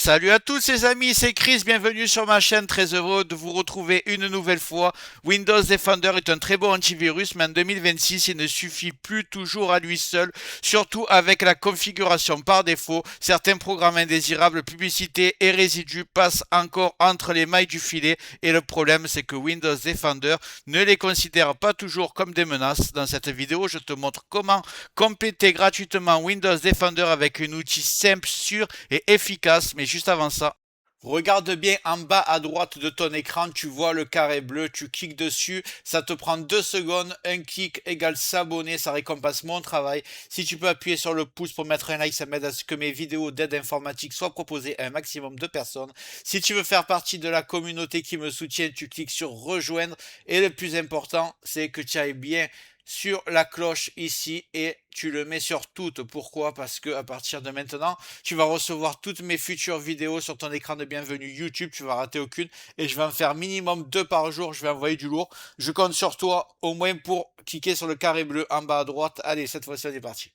Salut à tous les amis, c'est Chris, bienvenue sur ma chaîne, très heureux de vous retrouver une nouvelle fois. Windows Defender est un très bon antivirus, mais en 2026, il ne suffit plus toujours à lui seul, surtout avec la configuration par défaut. Certains programmes indésirables, publicités et résidus passent encore entre les mailles du filet, et le problème c'est que Windows Defender ne les considère pas toujours comme des menaces. Dans cette vidéo, je te montre comment compléter gratuitement Windows Defender avec un outil simple, sûr et efficace. Mais juste avant ça, regarde bien en bas à droite de ton écran, tu vois le carré bleu, tu cliques dessus, ça te prend 2 secondes, un clic égale s'abonner, ça récompense mon travail. Si tu peux appuyer sur le pouce pour mettre un like, ça m'aide à ce que mes vidéos d'aide informatique soient proposées à un maximum de personnes. Si tu veux faire partie de la communauté qui me soutient, tu cliques sur rejoindre et le plus important, c'est que tu ailles bien sur la cloche ici et tu le mets sur toutes. Pourquoi? Parce que à partir de maintenant, tu vas recevoir toutes mes futures vidéos sur ton écran de bienvenue YouTube. Tu vas rater aucune et je vais en faire minimum 2 par jour. Je vais envoyer du lourd. Je compte sur toi au moins pour cliquer sur le carré bleu en bas à droite. Allez, cette fois-ci, on est parti.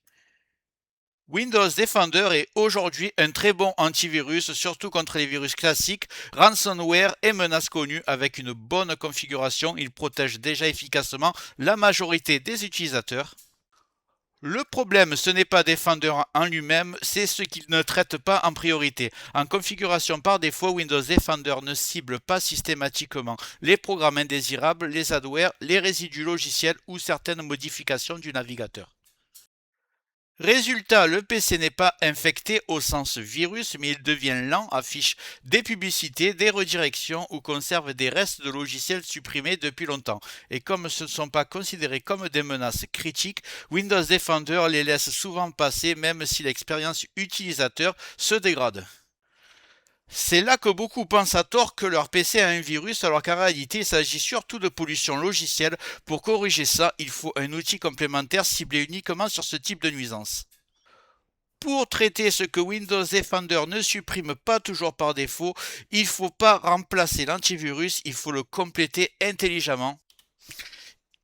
Windows Defender est aujourd'hui un très bon antivirus, surtout contre les virus classiques, ransomware et menaces connues. Avec une bonne configuration, il protège déjà efficacement la majorité des utilisateurs. Le problème, ce n'est pas Defender en lui-même, c'est ce qu'il ne traite pas en priorité. En configuration par défaut, Windows Defender ne cible pas systématiquement les programmes indésirables, les adwares, les résidus logiciels ou certaines modifications du navigateur. Résultat, le PC n'est pas infecté au sens virus, mais il devient lent, affiche des publicités, des redirections ou conserve des restes de logiciels supprimés depuis longtemps. Et comme ce ne sont pas considérés comme des menaces critiques, Windows Defender les laisse souvent passer même si l'expérience utilisateur se dégrade. C'est là que beaucoup pensent à tort que leur PC a un virus, alors qu'en réalité il s'agit surtout de pollution logicielle. Pour corriger ça, il faut un outil complémentaire ciblé uniquement sur ce type de nuisance. Pour traiter ce que Windows Defender ne supprime pas toujours par défaut, il ne faut pas remplacer l'antivirus, il faut le compléter intelligemment.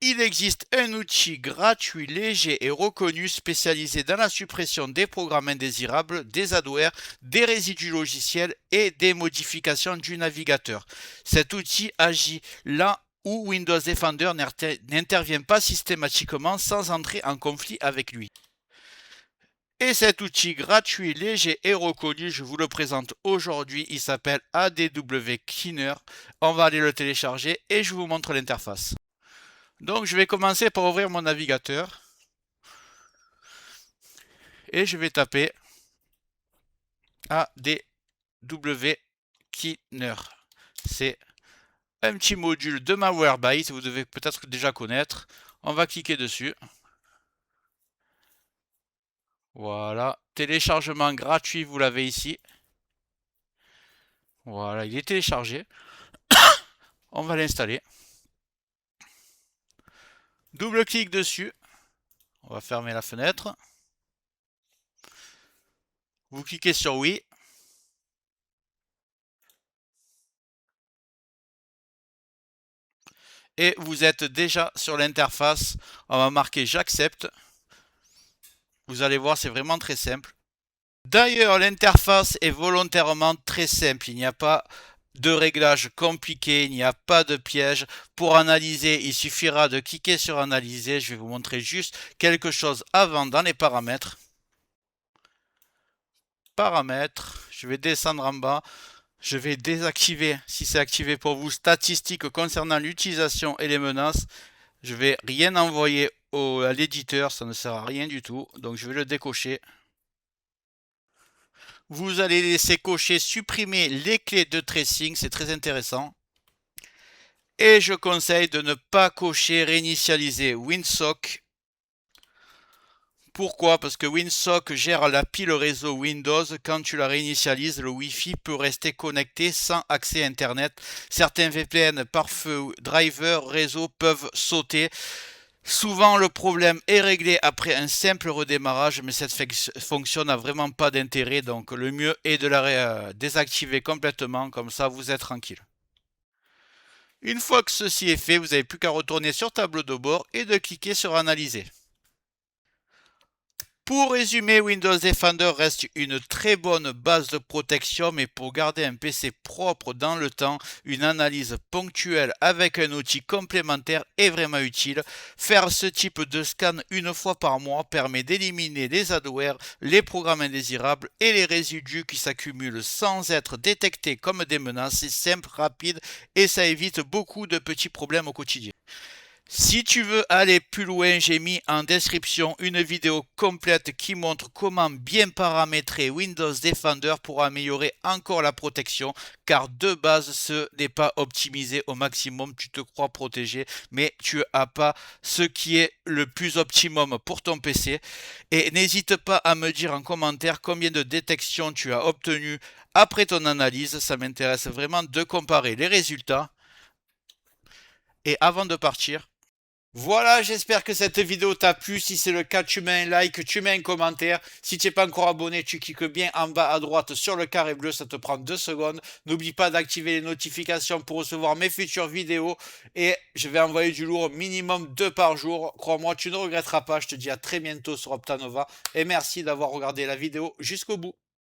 Il existe un outil gratuit, léger et reconnu spécialisé dans la suppression des programmes indésirables, des adwares, des résidus logiciels et des modifications du navigateur. Cet outil agit là où Windows Defender n'intervient pas systématiquement sans entrer en conflit avec lui. Et cet outil gratuit, léger et reconnu, je vous le présente aujourd'hui. Il s'appelle ADW Cleaner. On va aller le télécharger et je vous montre l'interface. Donc je vais commencer par ouvrir mon navigateur. Et je vais taper ADW Cleaner. C'est un petit module de Malwarebytes, vous devez peut-être déjà connaître. On va cliquer dessus. Voilà, téléchargement gratuit, vous l'avez ici. Voilà, il est téléchargé. On va l'installer. Double-clic dessus. On va fermer la fenêtre. Vous cliquez sur oui. Et vous êtes déjà sur l'interface. On va marquer j'accepte. Vous allez voir, c'est vraiment très simple. D'ailleurs, l'interface est volontairement très simple. Il n'y a pas de réglage compliqué, il n'y a pas de piège. Pour analyser, il suffira de cliquer sur analyser. Je vais vous montrer juste quelque chose avant dans les paramètres. Paramètres, je vais descendre en bas. Je vais désactiver, si c'est activé pour vous, statistiques concernant l'utilisation et les menaces. Je vais rien envoyer à l'éditeur, ça ne sert à rien du tout. Donc je vais le décocher. Vous allez laisser cocher supprimer les clés de tracing, c'est très intéressant. Et je conseille de ne pas cocher réinitialiser WinSock. Pourquoi? Parce que WinSock gère la pile réseau Windows. Quand tu la réinitialises, le Wi-Fi peut rester connecté sans accès Internet. Certains VPN, pare-feu, drivers, réseau peuvent sauter. Souvent, le problème est réglé après un simple redémarrage, mais cette fonction n'a vraiment pas d'intérêt. Donc, le mieux est de la désactiver complètement. Comme ça, vous êtes tranquille. Une fois que ceci est fait, vous n'avez plus qu'à retourner sur tableau de bord et de cliquer sur Analyser. Pour résumer, Windows Defender reste une très bonne base de protection, mais pour garder un PC propre dans le temps, une analyse ponctuelle avec un outil complémentaire est vraiment utile. Faire ce type de scan une fois par mois permet d'éliminer les adwares, les programmes indésirables et les résidus qui s'accumulent sans être détectés comme des menaces. C'est simple, rapide et ça évite beaucoup de petits problèmes au quotidien. Si tu veux aller plus loin, j'ai mis en description une vidéo complète qui montre comment bien paramétrer Windows Defender pour améliorer encore la protection, car de base ce n'est pas optimisé au maximum. Tu te crois protégé, mais tu n'as pas ce qui est le plus optimum pour ton PC. Et n'hésite pas à me dire en commentaire combien de détections tu as obtenu après ton analyse. Ça m'intéresse vraiment de comparer les résultats. Et avant de partir, voilà, j'espère que cette vidéo t'a plu. Si c'est le cas, tu mets un like, tu mets un commentaire. Si tu n'es pas encore abonné, tu cliques bien en bas à droite sur le carré bleu, ça te prend 2 secondes. N'oublie pas d'activer les notifications pour recevoir mes futures vidéos. Et je vais envoyer du lourd minimum 2 par jour. Crois-moi, tu ne regretteras pas. Je te dis à très bientôt sur Optanova. Et merci d'avoir regardé la vidéo jusqu'au bout.